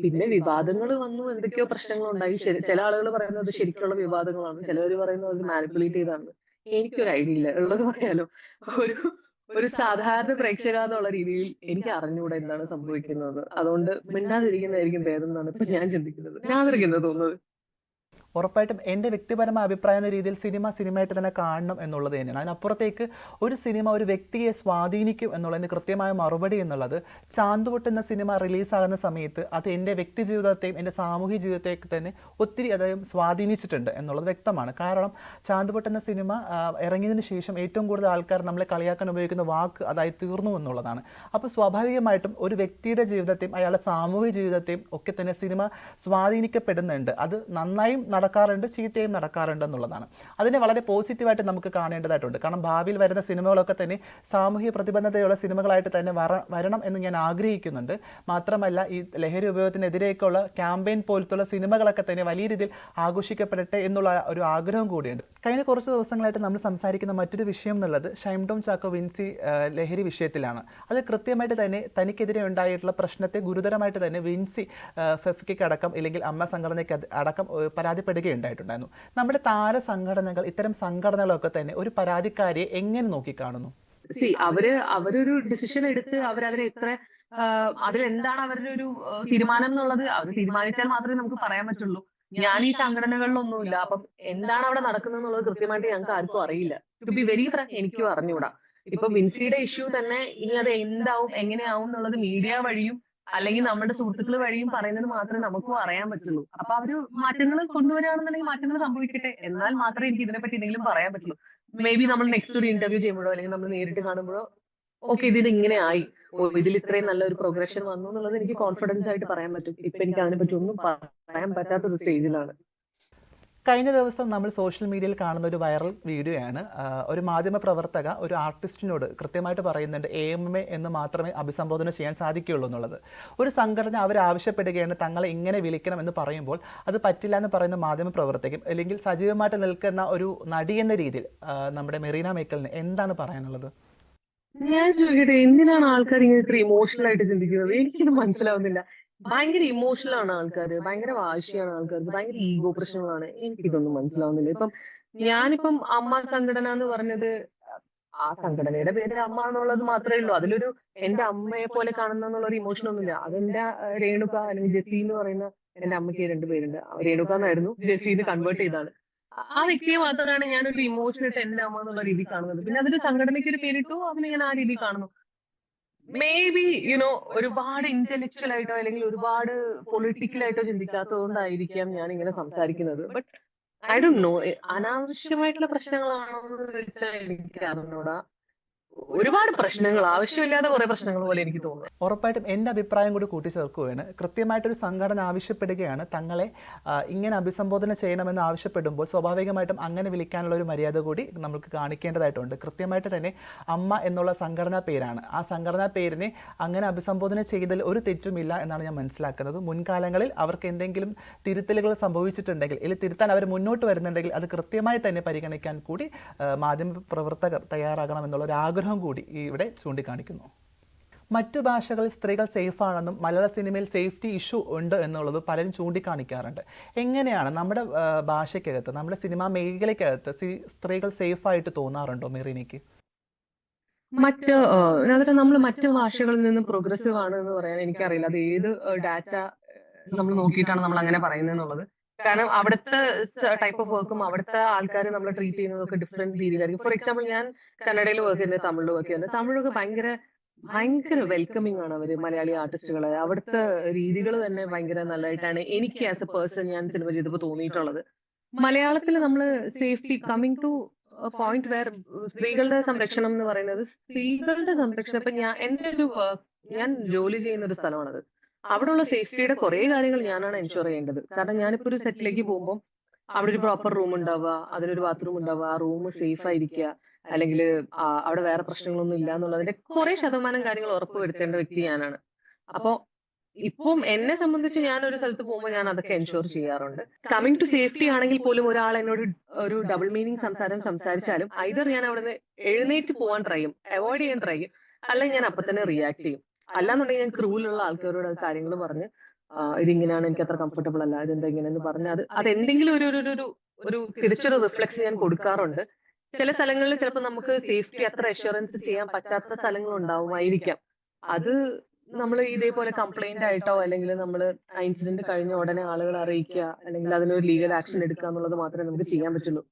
പിന്നെ വിവാദങ്ങൾ വന്നു, എന്തൊക്കെയോ പ്രശ്നങ്ങൾ ഉണ്ടായി. ചില ആളുകൾ പറയുന്നത് ശരിക്കുള്ള വിവാദങ്ങളാണ്, ചിലവർ പറയുന്നത് അത് മാനിപ്പുലേറ്റ് ചെയ്താണ്. എനിക്കൊരു ഐഡിയ ഇല്ല, ഉള്ളത് പറയാലോ. ഒരു ഒരു സാധാരണ പ്രേക്ഷക എന്നുള്ള രീതിയിൽ എനിക്ക് അറിഞ്ഞുകൂടെ എന്താണ് സംഭവിക്കുന്നത്. അതുകൊണ്ട് മിണ്ടാതിരിക്കുന്നതായിരിക്കും ഭേദം എന്നാണ് ഇപ്പൊ ഞാൻ ചിന്തിക്കുന്നത്. ഞാൻ തോന്നുന്നത്. ഉറപ്പായിട്ടും എൻ്റെ വ്യക്തിപരമായ അഭിപ്രായം എന്ന രീതിയിൽ സിനിമയായിട്ട് തന്നെ കാണണം എന്നുള്ളത് തന്നെയാണ്. അതിനപ്പുറത്തേക്ക് ഒരു സിനിമ ഒരു വ്യക്തിയെ സ്വാധീനിക്കും എന്നുള്ളതിന് കൃത്യമായ മറുപടി എന്നുള്ളത് ചാന്തുപൊട്ട് എന്ന സിനിമ റിലീസാകുന്ന സമയത്ത് അത് എൻ്റെ വ്യക്തി ജീവിതത്തെയും എൻ്റെ സാമൂഹിക ജീവിതത്തെയൊക്കെ തന്നെ ഒത്തിരി അധികം സ്വാധീനിച്ചിട്ടുണ്ട് എന്നുള്ളത് വ്യക്തമാണ്. കാരണം ചാന്തുപൊട്ട് എന്ന സിനിമ ഇറങ്ങിയതിന് ശേഷം ഏറ്റവും കൂടുതൽ ആൾക്കാർ നമ്മളെ കളിയാക്കാൻ ഉപയോഗിക്കുന്ന വാക്ക് അതായി തീർന്നു എന്നുള്ളതാണ്. അപ്പോൾ സ്വാഭാവികമായിട്ടും ഒരു വ്യക്തിയുടെ ജീവിതത്തെയും അയാളുടെ സാമൂഹിക ജീവിതത്തെയും ഒക്കെ തന്നെ സിനിമ സ്വാധീനിക്കപ്പെടുന്നുണ്ട്. അത് നന്നായും നടക്കാറുണ്ട്, ചീത്തയും നടക്കാറുണ്ട് എന്നുള്ളതാണ്. അതിനെ വളരെ പോസിറ്റീവായിട്ട് നമുക്ക് കാണേണ്ടതായിട്ടുണ്ട്. കാരണം ഭാവിയിൽ വരുന്ന സിനിമകളൊക്കെ തന്നെ സാമൂഹിക പ്രതിബദ്ധതയുള്ള സിനിമകളായിട്ട് തന്നെ വരണം എന്ന് ഞാൻ ആഗ്രഹിക്കുന്നുണ്ട്. മാത്രമല്ല ഈ ലഹരി ഉപയോഗത്തിനെതിരേക്കുള്ള ക്യാമ്പയിൻ പോലത്തുള്ള സിനിമകളൊക്കെ തന്നെ വലിയ രീതിയിൽ ആഘോഷിക്കപ്പെടട്ടെ എന്നുള്ള ഒരു ആഗ്രഹം കൂടിയുണ്ട്. കഴിഞ്ഞ കുറച്ച് ദിവസങ്ങളായിട്ട് നമ്മൾ സംസാരിക്കുന്ന മറ്റൊരു വിഷയം എന്നുള്ളത് ഷൈൻ ടോം ചാക്കോ വിൻസി ലഹരി വിഷയത്തിലാണ്. അത് കൃത്യമായിട്ട് തന്നെ തനിക്കെതിരെ ഉണ്ടായിട്ടുള്ള പ്രശ്നത്തെ ഗുരുതരമായിട്ട് തന്നെ വിൻസി ഫെഫ്കയ്ക്ക് അടക്കം ഇല്ലെങ്കിൽ അമ്മ സംഘടനയ്ക്ക് അടക്കം പരാതിപ്പെടുകയുണ്ടായിട്ടുണ്ടായിരുന്നു. നമ്മുടെ താര സംഘടനകൾ ഇത്തരം സംഘടനകളൊക്കെ തന്നെ ഒരു പരാതിക്കാരിയെ എങ്ങനെ നോക്കിക്കാണുന്നു? അവരൊരു ഡിസിഷൻ എടുത്ത് അവരതിനെ എത്ര അതിലെന്താണ് അവരുടെ ഒരു തീരുമാനം എന്നുള്ളത് അവർ തീരുമാനിച്ചാൽ മാത്രമേ നമുക്ക് പറയാൻ പറ്റുള്ളൂ. ഞാൻ ഈ സംഘടനകളിലൊന്നുമില്ല. അപ്പം എന്താണ് അവിടെ നടക്കുന്നത് എന്നുള്ളത് കൃത്യമായിട്ട് ഞങ്ങൾക്ക് ആർക്കും അറിയില്ല. ടു ബി വെരി ഫ്രാങ്ക്, എനിക്കും അറിഞ്ഞുകൂടാ. ഇപ്പൊ വിൻസിയുടെ ഇഷ്യൂ തന്നെ ഇനി അത് എന്താവും എങ്ങനെയാവും എന്നുള്ളത് മീഡിയ വഴിയും അല്ലെങ്കിൽ നമ്മുടെ സുഹൃത്തുക്കൾ വഴിയും പറയുന്നത് മാത്രമേ നമുക്കും അറിയാൻ പറ്റുള്ളൂ. അപ്പൊ അവര് മാറ്റങ്ങൾ കൊണ്ടുവരികയാണെന്നുണ്ടെങ്കിൽ മാറ്റങ്ങൾ സംഭവിക്കട്ടെ, എന്നാൽ മാത്രമേ എനിക്ക് ഇതിനെപ്പറ്റി എന്തെങ്കിലും പറയാൻ പറ്റുള്ളൂ. മേ ബി നമ്മൾ നെക്സ്റ്റ് ഒരു ഇന്റർവ്യൂ ചെയ്യുമ്പോഴോ അല്ലെങ്കിൽ നമ്മൾ നേരിട്ട് കാണുമ്പോഴോ ഓക്കെ ഇത് ഇങ്ങനെ ആയി, ഇതിൽ ഇത്രയും നല്ലൊരു പ്രോഗ്രഷൻ വന്നു എന്നുള്ളത് എനിക്ക് കോൺഫിഡൻസ് ആയിട്ട് പറയാൻ പറ്റും. ഇപ്പൊ എനിക്ക് അതിനെ പറ്റി ഒന്നും പറയാൻ പറ്റാത്ത ഒരു സ്റ്റേജിലാണ്. കഴിഞ്ഞ ദിവസം നമ്മൾ സോഷ്യൽ മീഡിയയിൽ കാണുന്ന ഒരു വൈറൽ വീഡിയോ ആണ്. ഒരു മാധ്യമ പ്രവർത്തക ഒരു ആർട്ടിസ്റ്റിനോട് കൃത്യമായിട്ട് പറയുന്നുണ്ട് AMA എന്ന് മാത്രമേ അഭിസംബോധന ചെയ്യാൻ സാധിക്കുകയുള്ളൂ എന്നുള്ളത്. ഒരു സംഘടന അവരാവശ്യപ്പെടുകയാണ് തങ്ങളെ ഇങ്ങനെ വിളിക്കണം എന്ന് പറയുമ്പോൾ അത് പറ്റില്ല എന്ന് പറയുന്ന മാധ്യമ പ്രവർത്തകൻ അല്ലെങ്കിൽ സജീവമായിട്ട് നിൽക്കുന്ന ഒരു നടി എന്ന രീതിയിൽ നമ്മുടെ മെറീന മൈക്കലിന് എന്താണ് പറയാനുള്ളത്? ഞാൻ ചോദിക്കട്ടെ, എന്തിനാണ് ആൾക്കാർ ഇങ്ങനെ ഇത്ര ഇമോഷണൽ ആയിട്ട് ചിന്തിക്കുന്നത്? എനിക്കിത് മനസ്സിലാവുന്നില്ല. ഭയങ്കര ഇമോഷണൽ ആണ് ആൾക്കാര്, ഭയങ്കര വാശിയാണ് ആൾക്കാർക്ക്, ഭയങ്കര ഈഗോ പ്രശ്നങ്ങളാണ്. എനിക്കിതൊന്നും മനസ്സിലാവുന്നില്ല. ഇപ്പം ഞാനിപ്പം അമ്മ സംഘടന എന്ന് പറഞ്ഞത്, ആ സംഘടനയുടെ പേര് അമ്മ എന്നുള്ളത് മാത്രമേ ഉള്ളൂ. അതിലൊരു എന്റെ അമ്മയെ പോലെ കാണുന്ന എന്നുള്ള ഒരു ഇമോഷൻ ഒന്നുമില്ല. അതെന്റെ രേണുക അല്ലെങ്കിൽ ജെസ്സി എന്ന് പറയുന്ന എന്റെ അമ്മയ്ക്ക് രണ്ട് പേരുണ്ട്. രേണുക എന്നായിരുന്നു, ജെസ്സിന്ന് കൺവേർട്ട് ചെയ്താണ്. ആ വ്യക്തിയെ മാത്രമാണ് ഞാനൊരു ഇമോഷൻ ഇട്ട് എന്റെ അമ്മ എന്നുള്ള രീതിയിൽ കാണുന്നത്. പിന്നെ അതൊരു സംഘടനയ്ക്ക് ഒരു പേരിട്ടു, അതിനെ ഞാൻ ആ രീതിയിൽ കാണുന്നു. മേ ബി ഒരുപാട് ഇന്റലക്ച്വൽ ആയിട്ടോ അല്ലെങ്കിൽ ഒരുപാട് പൊളിറ്റിക്കൽ ആയിട്ടോ ചിന്തിക്കാത്തത് കൊണ്ടായിരിക്കാം ഞാൻ ഇങ്ങനെ സംസാരിക്കുന്നത്. ബട്ട് ഐ ഡോണ്ട് നോ, അനാവശ്യമായിട്ടുള്ള പ്രശ്നങ്ങളാണോ എന്ന് ചോദിച്ചാൽ എനിക്ക് അറിഞ്ഞൂടാ. ഒരുപാട് പ്രശ്നങ്ങൾ, ആവശ്യമില്ലാതെ കുറെ പ്രശ്നങ്ങൾ പോലെ എനിക്ക് തോന്നുന്നു. ഉറപ്പായിട്ടും എൻ്റെ അഭിപ്രായം കൂടി കൂട്ടിച്ചേർക്കുകയാണ്. കൃത്യമായിട്ടൊരു സംഘടന ആവശ്യപ്പെടുകയാണ് തങ്ങളെ ഇങ്ങനെ അഭിസംബോധന ചെയ്യണമെന്ന് ആവശ്യപ്പെടുമ്പോൾ സ്വാഭാവികമായിട്ടും അങ്ങനെ വിളിക്കാനുള്ള ഒരു മര്യാദ കൂടി നമുക്ക് കാണിക്കേണ്ടതായിട്ടുണ്ട്. കൃത്യമായിട്ട് തന്നെ അമ്മ എന്നുള്ള സംഘടനാ പേരാണ്. ആ സംഘടനാ പേരിനെ അങ്ങനെ അഭിസംബോധന ചെയ്തതിൽ ഒരു തെറ്റുമില്ല എന്നാണ് ഞാൻ മനസ്സിലാക്കുന്നത്. മുൻകാലങ്ങളിൽ അവർക്ക് എന്തെങ്കിലും തിരുത്തലുകൾ സംഭവിച്ചിട്ടുണ്ടെങ്കിൽ അല്ലെങ്കിൽ തിരുത്താൻ അവർ മുന്നോട്ട് വരുന്നുണ്ടെങ്കിൽ അത് കൃത്യമായി തന്നെ പരിഗണിക്കാൻ കൂടി മാധ്യമ പ്രവർത്തകർ തയ്യാറാകണമെന്നുള്ള ഒരു ആഗ്രഹം കൂടി ഇവിടെ ചൂണ്ടിക്കാണിക്കുന്നു. മറ്റു ഭാഷകളിൽ സ്ത്രീകൾ സേഫാണെന്നും മലയാള സിനിമയിൽ സേഫ്റ്റി ഇഷ്യൂ ഉണ്ട് എന്നുള്ളത് പലരും ചൂണ്ടിക്കാണിക്കാറുണ്ട്. എങ്ങനെയാണ് നമ്മുടെ ഭാഷയ്ക്കകത്ത്, നമ്മുടെ സിനിമാ മേഖലയ്ക്കകത്ത് സ്ത്രീകൾ സേഫായിട്ട് തോന്നാറുണ്ടോ മെറീനയ്ക്ക്? അതിന് നമ്മൾ മറ്റു ഭാഷകളിൽ നിന്ന് പ്രോഗ്രസീവ് ആണ് എന്ന് പറയാൻ എനിക്കറിയില്ല. അത് ഏത് ഡാറ്റ നമ്മൾ നോക്കിയിട്ടാണ് നമ്മൾ അങ്ങനെ പറയുന്നത് എന്നുള്ളത്. കാരണം അവിടുത്തെ ടൈപ്പ് ഓഫ് വർക്കും അവിടുത്തെ ആൾക്കാർ നമ്മൾ ട്രീറ്റ് ചെയ്യുന്നതൊക്കെ ഡിഫറെന്റ് രീതിയിലായിരിക്കും. ഫോർ എക്സാമ്പിൾ, ഞാൻ കന്നഡയിൽ വർക്ക് ചെയ്യുന്നത്, തമിഴിൽ വർക്ക് ചെയ്യുന്നത്. തമിഴൊക്കെ ഭയങ്കര ഭയങ്കര വെൽക്കമിങ് ആണ് അവര് മലയാളി ആർട്ടിസ്റ്റുകളെ. അവിടുത്തെ രീതികൾ തന്നെ ഭയങ്കര നല്ലതായിട്ടാണ് എനിക്ക് ആസ് എ പേഴ്സൺ ഞാൻ സിനിമ ചെയ്തപ്പോൾ തോന്നിയിട്ടുള്ളത്. മലയാളത്തിൽ നമ്മൾ safety coming to point where സ്ത്രീകളുടെ സംരക്ഷണം എന്ന് പറയുന്നത്, സ്ത്രീകളുടെ സംരക്ഷണം ഇപ്പൊ എന്റെ ഒരു ഞാൻ ജോലി ചെയ്യുന്ന ഒരു സ്ഥലമാണത്. അവിടെയുള്ള സേഫ്റ്റിയുടെ കുറെ കാര്യങ്ങൾ ഞാനാണ് എൻഷുർ ചെയ്യേണ്ടത്. കാരണം ഞാനിപ്പോ ഒരു സെറ്റിലേക്ക് പോകുമ്പോൾ അവിടെ ഒരു പ്രോപ്പർ റൂം ഉണ്ടാവുക, അതിനൊരു ബാത്റൂം ഉണ്ടാവുക, ആ റൂം സേഫ് ആയിരിക്കുക, അല്ലെങ്കിൽ അവിടെ വേറെ പ്രശ്നങ്ങളൊന്നും ഇല്ല എന്നുള്ളതിന്റെ കുറെ ശതമാനം കാര്യങ്ങൾ ഉറപ്പുവരുത്തേണ്ട വ്യക്തി ഞാനാണ്. അപ്പോ ഇപ്പം എന്നെ സംബന്ധിച്ച് ഞാൻ ഒരു സ്ഥലത്ത് പോകുമ്പോൾ ഞാൻ അതൊക്കെ എൻഷുർ ചെയ്യാറുണ്ട്. കമ്മിങ് ടു സേഫ്റ്റി ആണെങ്കിൽ പോലും ഒരാൾ എന്നോട് ഒരു ഡബിൾ മീനിങ് സംസാരിച്ചാലും ഐദർ ഞാൻ അവിടുന്ന് എഴുന്നേറ്റ് പോകാൻ ട്രൈ ചെയ്യും, അവോയ്ഡ് ചെയ്യാൻ ട്രൈ ചെയ്യും, അല്ലെങ്കിൽ ഞാൻ അപ്പൊ തന്നെ റിയാക്ട് ചെയ്യും. അല്ലാന്നുണ്ടെങ്കിൽ ഞാൻ ക്രൂലുള്ള ആൾക്കാരോട് അത് കാര്യങ്ങൾ പറഞ്ഞ് ഇതിങ്ങനെയാണ്, എനിക്ക് അത്ര കംഫർട്ടബിൾ അല്ല, ഇതെന്താ ഇങ്ങനെയെന്ന് പറഞ്ഞ് അത് എന്തെങ്കിലും ഒരു തിരിച്ചൊരു റിഫ്ലക്സ് ഞാൻ കൊടുക്കാറുണ്ട്. ചില സ്ഥലങ്ങളിൽ ചിലപ്പോൾ നമുക്ക് സേഫ്റ്റി അത്ര അഷുറൻസ് ചെയ്യാൻ പറ്റാത്ത സ്ഥലങ്ങൾ ഉണ്ടാവുമായിരിക്കാം. അത് നമ്മൾ ഇതേപോലെ കംപ്ലൈന്റ് ആയിട്ടോ അല്ലെങ്കിൽ നമ്മൾ ആ ഇൻസിഡന്റ് കഴിഞ്ഞ ഉടനെ ആളുകളെ അറിയിക്കുക അല്ലെങ്കിൽ അതിനൊരു ലീഗൽ ആക്ഷൻ എടുക്കുക എന്നുള്ളത് മാത്രമേ നമുക്ക് ചെയ്യാൻ പറ്റുള്ളൂ.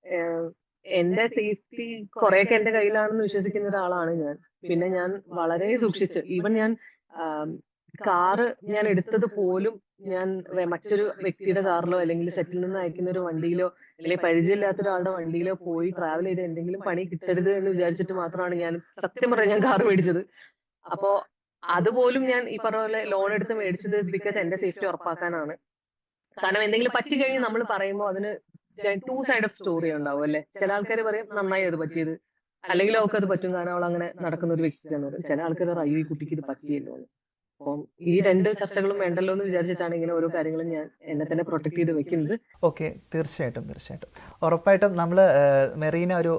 ഏഹ് എന്റെ സേഫ്റ്റി കുറെയൊക്കെ എന്റെ കയ്യിലാണെന്ന് വിശ്വസിക്കുന്ന ഒരാളാണ് ഞാൻ. പിന്നെ ഞാൻ വളരെ സൂക്ഷിച്ച്, ഈവൻ ഞാൻ കാറ് ഞാൻ എടുത്തത് പോലും ഞാൻ മറ്റൊരു വ്യക്തിയുടെ കാറിലോ അല്ലെങ്കിൽ സെറ്റിൽ നിന്ന് അയക്കുന്ന ഒരു വണ്ടിയിലോ അല്ലെങ്കിൽ പരിചയമില്ലാത്ത ഒരാളുടെ വണ്ടിയിലോ പോയി ട്രാവൽ ചെയ്ത് എന്തെങ്കിലും പണി കിട്ടരുത് എന്ന് വിചാരിച്ചിട്ട് മാത്രമാണ് ഞാൻ സത്യം പറഞ്ഞ ഞാൻ കാർ മേടിച്ചത്. അപ്പോ അതുപോലും ഞാൻ ഈ പറഞ്ഞ പോലെ ലോൺ എടുത്ത് മേടിച്ചത് ബിക്കോസ് എന്റെ സേഫ്റ്റി ഉറപ്പാക്കാനാണ്. കാരണം എന്തെങ്കിലും പറ്റി കഴിഞ്ഞ് നമ്മൾ പറയുമ്പോൾ അതിന് ടു സൈഡ് ഓഫ് സ്റ്റോറി ഉണ്ടാവും അല്ലെ. ചില ആൾക്കാർ പറയും നന്നായി അത് പറ്റിയത്, അല്ലെങ്കിൽ അവൾക്ക് അത് പറ്റും കാരണം അവൾ അങ്ങനെ നടക്കുന്ന ഒരു വ്യക്തിയാണ് പറയും. ചില ആൾക്കാർ പറയും അയ്യോ ഈ കുട്ടിക്ക് ഇത് പറ്റിയല്ലോ എന്ന്. അപ്പം ഈ രണ്ട് ചർച്ചകളും വേണ്ടല്ലോ എന്ന് വിചാരിച്ചിട്ടാണ് ഇങ്ങനെ ഓരോ കാര്യങ്ങളും ഞാൻ എന്നെ തന്നെ പ്രൊട്ടക്ട് ചെയ്ത് വെക്കുന്നത്. ഓക്കെ, തീർച്ചയായിട്ടും ഉറപ്പായിട്ടും നമ്മൾ മെറീന ഒരു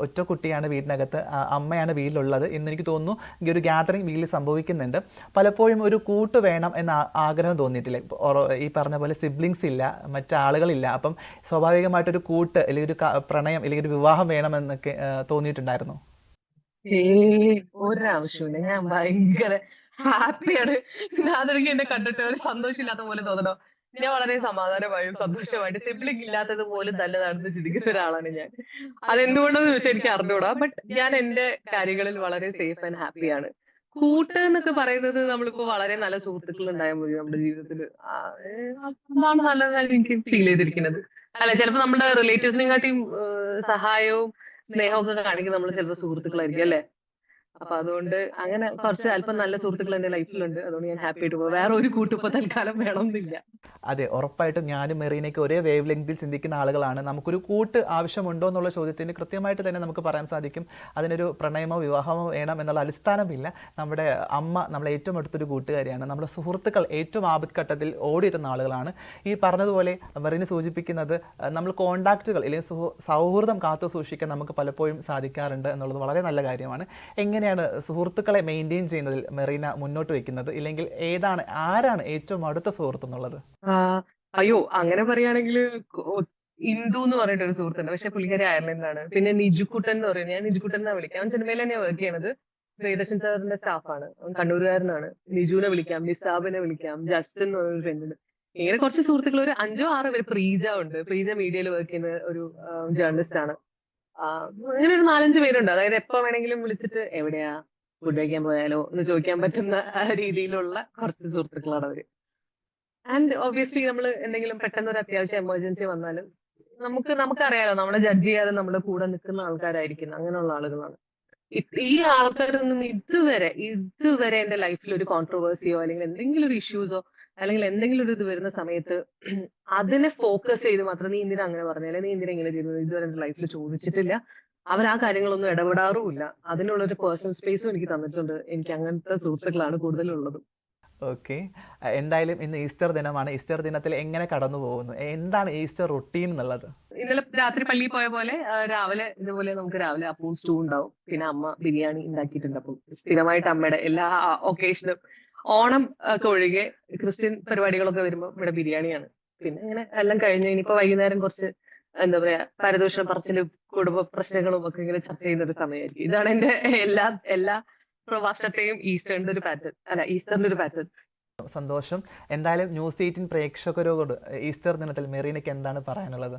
ഒറ്റ കുട്ടിയാണ് വീടിനകത്ത്, അമ്മയാണ് വീട്ടിലുള്ളത്. ഇന്ന് എനിക്ക് തോന്നുന്നു ഈ ഒരു ഗ്യാതറിങ് വീട്ടിൽ സംഭവിക്കുന്നുണ്ട്. പലപ്പോഴും ഒരു കൂട്ട് വേണം എന്ന ആഗ്രഹം തോന്നിയിട്ടില്ല? ഈ പറഞ്ഞ പോലെ സിബ്ലിങ്സ് ഇല്ല, മറ്റാളുകളില്ല, അപ്പം സ്വാഭാവികമായിട്ടൊരു കൂട്ട് അല്ലെങ്കിൽ ഒരു പ്രണയം അല്ലെങ്കിൽ ഒരു വിവാഹം വേണമെന്നൊക്കെ തോന്നിയിട്ടുണ്ടായിരുന്നു? ഒരാവശ്യമില്ല, ഞാൻ ഭയങ്കര ഹാപ്പിയാണ്. അതെനിക്ക് എന്നെ കണ്ടിട്ട് ഒരു സന്തോഷമില്ലാത്ത പോലെ തോന്നണോ? ഞാൻ വളരെ സമാധാനമായും സന്തോഷമായിട്ട് സിബ്ലിംഗ് ഇല്ലാത്തത് പോലും നല്ലതാണെന്ന് ചിന്തിക്കുന്ന ഒരാളാണ് ഞാൻ. അതെന്തുകൊണ്ടെന്ന് ചോദിച്ചാൽ എനിക്ക് അറിഞ്ഞൂടാ. ബട്ട് ഞാൻ എന്റെ കാര്യങ്ങളിൽ വളരെ സേഫ് ആൻഡ് ഹാപ്പിയാണ്. കൂട്ട് എന്നൊക്കെ പറയുന്നത് നമ്മളിപ്പോ വളരെ നല്ല സുഹൃത്തുക്കൾ ഉണ്ടായാൽ മതി നമ്മുടെ ജീവിതത്തിൽ. അതാണ് നല്ലതായി എനിക്ക് ഫീൽ ചെയ്തിരിക്കുന്നത്. അല്ല, ചിലപ്പോ നമ്മുടെ റിലേറ്റീവ്സിനെക്കാട്ടിയും സഹായവും സ്നേഹവും ഒക്കെ കാണിക്കുന്നത് നമ്മൾ ചിലപ്പോ സുഹൃത്തുക്കളായിരിക്കും അല്ലെ. അപ്പൊ അതുകൊണ്ട് അങ്ങനെ കുറച്ച് അല്പം നല്ല സുഹൃത്തുക്കൾ എന്റെ ലൈഫിലുണ്ട്. അതുകൊണ്ട് ഞാൻ ഹാപ്പി ആയിട്ട് പോകും. വേറെ ഒരു കൂട്ടും ഇപ്പൊ തൽക്കാലം വേണമെന്നില്ല. അതെ, ഉറപ്പായിട്ടും ഞാനും മെറീനയ്ക്ക് ഒരേ വേവ് ലെങ്തിൽ ചിന്തിക്കുന്ന ആളുകളാണ്. നമുക്കൊരു കൂട്ട് ആവശ്യമുണ്ടോ എന്നുള്ള ചോദ്യത്തിന് കൃത്യമായിട്ട് തന്നെ നമുക്ക് പറയാൻ സാധിക്കും. അതിനൊരു പ്രണയമോ വിവാഹമോ വേണം എന്നുള്ള അടിസ്ഥാനമില്ല. നമ്മുടെ അമ്മ നമ്മളെ ഏറ്റവും അടുത്തൊരു കൂട്ടുകാരിയാണ്. നമ്മുടെ സുഹൃത്തുക്കൾ ഏറ്റവും ആപത്ഘട്ടത്തിൽ ഓടിയെത്തുന്ന ആളുകളാണ്. ഈ പറഞ്ഞതുപോലെ മെറീന സൂചിപ്പിക്കുന്നത് നമ്മൾ കോണ്ടാക്റ്റുകൾ അല്ലെങ്കിൽ സൗഹൃദം കാത്തു സൂക്ഷിക്കാൻ നമുക്ക് പലപ്പോഴും സാധിക്കാറുണ്ട് എന്നുള്ളത് വളരെ നല്ല കാര്യമാണ്. എങ്ങനെയാണ് സുഹൃത്തുക്കളെ മെയിൻറ്റെയിൻ ചെയ്യുന്നതിൽ മെറീന മുന്നോട്ട് വയ്ക്കുന്നത്? ഇല്ലെങ്കിൽ ആരാണ് ഏറ്റവും അടുത്ത സുഹൃത്ത് എന്നുള്ളത്? അയ്യോ, അങ്ങനെ പറയുകയാണെങ്കിൽ ഇന്ദു എന്ന് പറഞ്ഞിട്ട് ഒരു സുഹൃത്തുണ്ട്. പക്ഷെ പുള്ളിക്കാരി അയർലൻഡിലാണ്. പിന്നെ നിജുക്കുട്ടൻ എന്ന് പറയുന്നത്, ഞാൻ നിജുക്കുട്ടൻ എന്നാ വിളിക്കാം. അവൻ സിനിമയിൽ തന്നെയാണ് വർക്ക് ചെയ്യണത്. പ്രിയദർശൻ സാറിന്റെ സ്റ്റാഫാണ്. അവൻ കണ്ണൂരുകാരനാണ്. നിജുവിനെ വിളിക്കാം, നിസാബിനെ വിളിക്കാം, ജസ്റ്റിൻ എന്ന് പറഞ്ഞൊരു ഫ്രണ്ട് ഉണ്ട്. ഇങ്ങനെ കുറച്ച് സുഹൃത്തുക്കൾ, ഒരു 5-6 പേര്. പ്രീജ ഉണ്ട്. പ്രീജ മീഡിയയിൽ വർക്ക് ചെയ്യുന്ന ഒരു ജേർണലിസ്റ്റ് ആണ്. അങ്ങനെ ഒരു 4-5 പേരുണ്ട്. അതായത് എപ്പോ വേണമെങ്കിലും വിളിച്ചിട്ട് എവിടെയാ, ഫുഡ് കഴിക്കാൻ പോയാലോ എന്ന് ചോദിക്കാൻ പറ്റുന്ന രീതിയിലുള്ള കുറച്ച് സുഹൃത്തുക്കളാണ് അവര്. ആൻഡ് ഒബ്വിയസ്ലി നമ്മൾ എന്തെങ്കിലും പെട്ടെന്ന് ഒരു അത്യാവശ്യം എമർജൻസി വന്നാലും നമുക്കറിയാലോ, നമ്മളെ ജഡ്ജ് ചെയ്യാതെ നമ്മുടെ കൂടെ നിൽക്കുന്ന ആൾക്കാരായിരിക്കും. അങ്ങനെയുള്ള ആളുകളാണ്. ഈ ആൾക്കാരൊന്നും ഇതുവരെ എന്റെ ലൈഫിൽ ഒരു കോൺട്രവേഴ്സിയോ അല്ലെങ്കിൽ എന്തെങ്കിലും ഒരു ഇഷ്യൂസോ അല്ലെങ്കിൽ എന്തെങ്കിലും ഒരു ഇത് വരുന്ന സമയത്ത് അതിനെ ഫോക്കസ് ചെയ്ത് മാത്രം നീ എന്തിനാ അങ്ങനെ പറഞ്ഞത്, അല്ലെങ്കിൽ നീ എന്തിനാ ഇങ്ങനെ ചെയ്തത്, ഇതുവരെ എന്റെ ലൈഫിൽ ചോദിച്ചിട്ടില്ല. അവർ ആ കാര്യങ്ങളൊന്നും ഇടപെടാറുമില്ല. അതിനുള്ളൊരു പേഴ്സണൽ സ്പേസും എനിക്ക് തന്നിട്ടുണ്ട്. എനിക്ക് അങ്ങനത്തെ സുഹൃത്തുക്കളാണ് കൂടുതലുള്ളത്. ഓക്കെ. എന്തായാലും ഇന്ന് ഈസ്റ്റർ ദിനമാണ്. ഈസ്റ്റർ ദിനത്തിൽ എങ്ങനെ കടന്നു പോകുന്നു? എന്താണ് ഈസ്റ്റർ റൊട്ടീൻ എന്നുള്ളത്? ഇന്നലെ രാത്രി പള്ളിയിൽ പോയ പോലെ രാവിലെ ഇതുപോലെ നമുക്ക് രാവിലെ അപ്പവും സ്റ്റൂ ഉണ്ടാവും. പിന്നെ അമ്മ ബിരിയാണി ഉണ്ടാക്കിയിട്ടുണ്ട്. അപ്പം സ്ഥിരമായിട്ട് അമ്മയുടെ എല്ലാ ഒക്കേഷനും, ഓണം ഒക്കെ ഒഴികെ ക്രിസ്ത്യൻ പരിപാടികളൊക്കെ വരുമ്പോൾ ഇവിടെ ബിരിയാണിയാണ്. പിന്നെ ഇങ്ങനെ എല്ലാം കഴിഞ്ഞ് ഇനിയിപ്പോ വൈകുന്നേരം കുറച്ച് എന്താ പറയാ പരദൂഷണം പറച്ചിലും കുടുംബ പ്രശ്നങ്ങളും ഒക്കെ ഇങ്ങനെ ചർച്ച ചെയ്യുന്ന ഒരു സമയമായിരിക്കും. ഇതാണ് എന്റെ എല്ലാ വർഷത്തെയും ഈസ്റ്ററിന്റെ ഒരു പാറ്റേൺ, അല്ല ഈസ്റ്ററിന്റെ ഒരു പാറ്റേൺ. സന്തോഷം. എന്തായാലും ന്യൂസ് 18 പ്രേക്ഷകരോട് ഈസ്റ്റർ ദിനത്തിൽ മെറീനയ്ക്ക് എന്താണ് പറയാനുള്ളത്?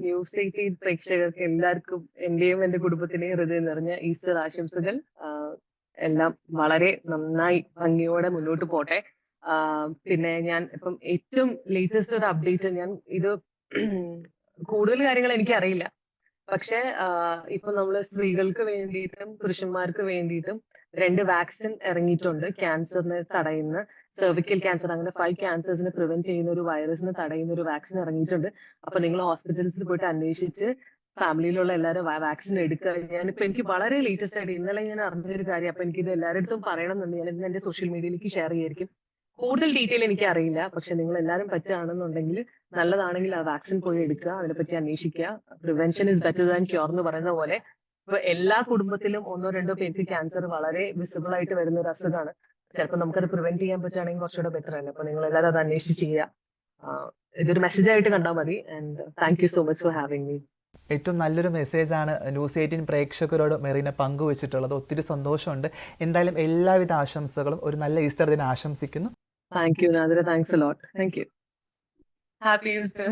ന്യൂസ് 18 പ്രേക്ഷകർക്ക് എല്ലാവർക്കും എന്റെയും എന്റെ കുടുംബത്തിന്റെയും ഹൃദയം നിറഞ്ഞ ഈസ്റ്റർ ആശംസകൾ. എല്ലാം വളരെ നന്നായി ഭംഗിയോടെ മുന്നോട്ട് പോട്ടെ. പിന്നെ ഞാൻ ഇപ്പം ഏറ്റവും ലേറ്റസ്റ്റ് ഒരു അപ്ഡേറ്റ്, ഞാൻ ഇത് കൂടുതൽ കാര്യങ്ങൾ എനിക്കറിയില്ല. പക്ഷെ ഇപ്പൊ നമ്മള് സ്ത്രീകൾക്ക് വേണ്ടിയിട്ടും പുരുഷന്മാർക്ക് വേണ്ടിയിട്ടും 2 വാക്സിൻ ഇറങ്ങിയിട്ടുണ്ട്. ക്യാൻസറിനെ തടയുന്ന, സെർവിക്കൽ ക്യാൻസർ, അങ്ങനെ 5 ക്യാൻസേഴ്സിനെ പ്രിവെന്റ് ചെയ്യുന്ന ഒരു വൈറസിനെ തടയുന്ന ഒരു വാക്സിൻ ഇറങ്ങിയിട്ടുണ്ട്. അപ്പൊ നിങ്ങൾ ഹോസ്പിറ്റൽസിൽ പോയിട്ട് അന്വേഷിച്ച് ഫാമിലിയിലുള്ള എല്ലാവരും വാക്സിൻ എടുക്കുക. എനിക്ക് വളരെ ലേറ്റസ്റ്റ് ആയിട്ട് ഇന്നലെ ഞാൻ അറിഞ്ഞൊരു കാര്യം. അപ്പൊ എനിക്കിത് എല്ലാവരുടെ അടുത്തും പറയണം എന്നുണ്ട്. ഞാൻ ഇന്ന് എന്റെ സോഷ്യൽ മീഡിയയിലേക്ക് ഷെയർ ചെയ്യായിരിക്കും. കൂടുതൽ ഡീറ്റെയിൽ എനിക്ക് അറിയില്ല. പക്ഷെ നിങ്ങൾ എല്ലാവരും പറ്റുകയാണെന്നുണ്ടെങ്കിൽ, നല്ലതാണെങ്കിൽ ആ വാക്സിൻ പോയി എടുക്കുക, അതിനെപ്പറ്റി അന്വേഷിക്കുക. Prevention is better than cure എന്ന് പറയുന്ന പോലെ ഇപ്പൊ എല്ലാ കുടുംബത്തിലും 1-2 പേർക്ക് ക്യാൻസർ വളരെ വിസിബിൾ ആയിട്ട് വരുന്ന ഒരു അസുഖമാണ്. ചിലപ്പോൾ നമുക്കത് പ്രിവെന്റ് ചെയ്യാൻ പറ്റുകയാണെങ്കിൽ കുറച്ചുകൂടെ ബെറ്റർ അല്ലേ. അപ്പൊ നിങ്ങൾ എല്ലാവരും അത് അന്വേഷിച്ച് ചെയ്യുക. ഇതൊരു മെസ്സേജ് ആയിട്ട് കണ്ടാൽ മതി. And thank you so much for having me. ഏറ്റവും നല്ലൊരു മെസ്സേജാണ് ന്യൂസ് 18 പ്രേക്ഷകരോട് മെറീന പങ്കുവച്ചിട്ടുള്ളത്. ഒത്തിരി സന്തോഷമുണ്ട്. എന്തായാലും എല്ലാവിധ ആശംസകളും. ഒരു നല്ല ഈസ്റ്റർ ദിനം ആശംസിക്കുന്നു. Thank you Nadira. Thanks a lot. Thank you. Happy Easter.